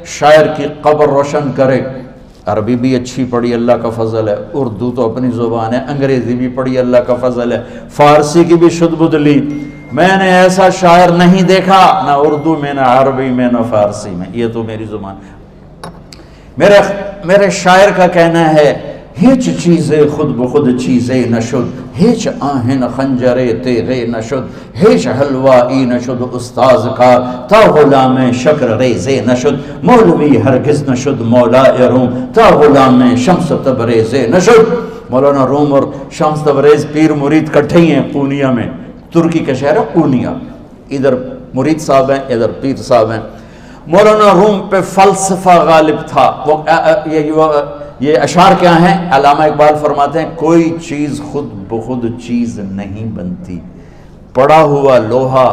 شاعر کی قبر روشن کرے۔ عربی بھی اچھی پڑھی، اللہ کا فضل ہے، اردو تو اپنی زبان ہے، انگریزی بھی پڑھی، اللہ کا فضل ہے، فارسی کی بھی شد بد لی۔ میں نے ایسا شاعر نہیں دیکھا، نہ اردو میں، نہ عربی میں، نہ فارسی میں، یہ تو میری زبان۔ میرے شاعر کا کہنا ہے، ہیچ چیزیں خود بخود چیزیں نشد، ہیچ آہن خنجرے تیغے نشد، ہیچ حلوائی نشد استاذ کا، تا غلام شکر ریزے نشد، مولوی ہرگز نشد مولا روم، تا غلام شمس تبریز نشد۔ مولانا روم اور شمس تبریز پیر مرید کٹھے ہی ہیں پونیا میں، ترکی کا شہر ہے پونیا، ادھر مرید صاحب ہیں، ادھر پیر صاحب ہیں۔ مولانا روم پہ فلسفہ غالب تھا۔ یہ اشعار کیا ہیں؟ علامہ اقبال فرماتے ہیں، کوئی چیز خود بخود چیز نہیں بنتی، پڑا ہوا لوہا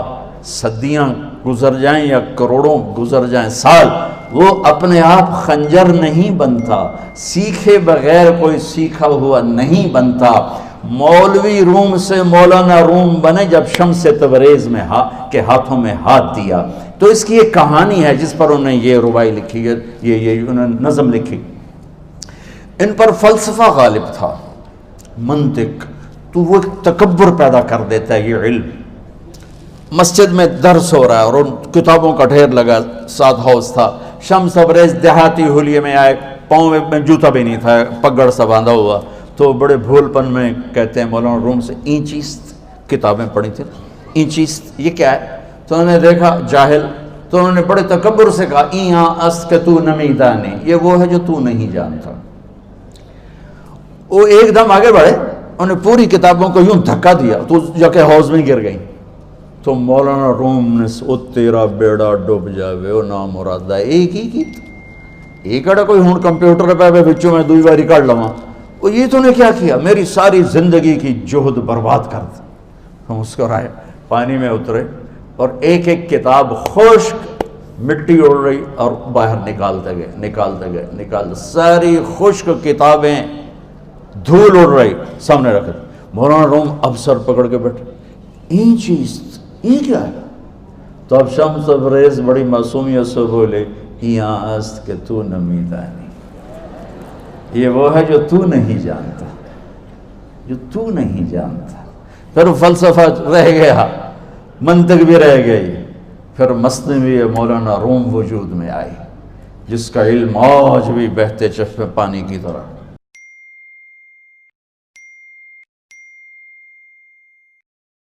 صدیاں گزر جائیں یا کروڑوں گزر جائیں سال، وہ اپنے آپ خنجر نہیں بنتا، سیکھے بغیر کوئی سیکھا ہوا نہیں بنتا۔ مولوی روم سے مولانا روم بنے جب شمس تبریز میں کے ہاتھوں میں ہاتھ دیا۔ تو اس کی ایک کہانی ہے جس پر انہوں نے یہ ربائی لکھی ہے، یہ انہوں نے نظم لکھی۔ ان پر فلسفہ غالب تھا، منطق، تو وہ تکبر پیدا کر دیتا ہے یہ علم۔ مسجد میں درس ہو رہا ہے اور ان کتابوں کا ڈھیر لگا، ساتھ ہاؤس تھا۔ شمس تبریز دیہاتی حلیے میں آئے، پاؤں میں جوتا بھی نہیں تھا، پگڑ سا باندھا ہوا، تو بڑے بھول پن میں کہتے ہیں مولانا روم سے، اینچیست کتابیں پڑھی تھیں، اینچیست یہ کیا ہے؟ تو انہوں نے دیکھا جاہل، تو انہوں نے بڑے تکبر سے کہا، ایہاں است کہ تو نمیدانی، یہ وہ ہے جو تو نہیں جانتا۔ وہ ایک دم آگے بڑھے، انہوں نے پوری کتابوں کو یوں دھکا دیا تو جا کے حوض میں گر گئی۔ تو مولانا روم نے او تیرا بیڑا ڈوب جاوے او نام مرادہ، ایک ہی کی ایک اڑا کوئی ہون کمپیوٹر پہ بچوں میں دوئی باری کر لواں، وہ یہ تو نے کیا کیا، میری ساری زندگی کی جہد برباد کر دی۔ ہم مسکرائے، پانی میں اترے اور ایک ایک کتاب خشک مٹی اڑ رہی اور باہر نکالتے گئے، ساری خشک کتابیں دھول اڑ رہی سامنے رکھے۔ مولانا روم اب سر پکڑ کے بیٹھے، این چیز یہ کیا ہے؟ تو اب شمس تبریز بڑی معصومیت سے بولے، یہاں است کہ تو نمیدانی، یہ وہ ہے جو تو نہیں جانتا، جو تو نہیں جانتا۔ پھر فلسفہ رہ گیا، منطق بھی رہ گئی، پھر مثنوی مولانا روم وجود میں آئی، جس کا علم آج بھی بہتے چشمے پانی کی طرح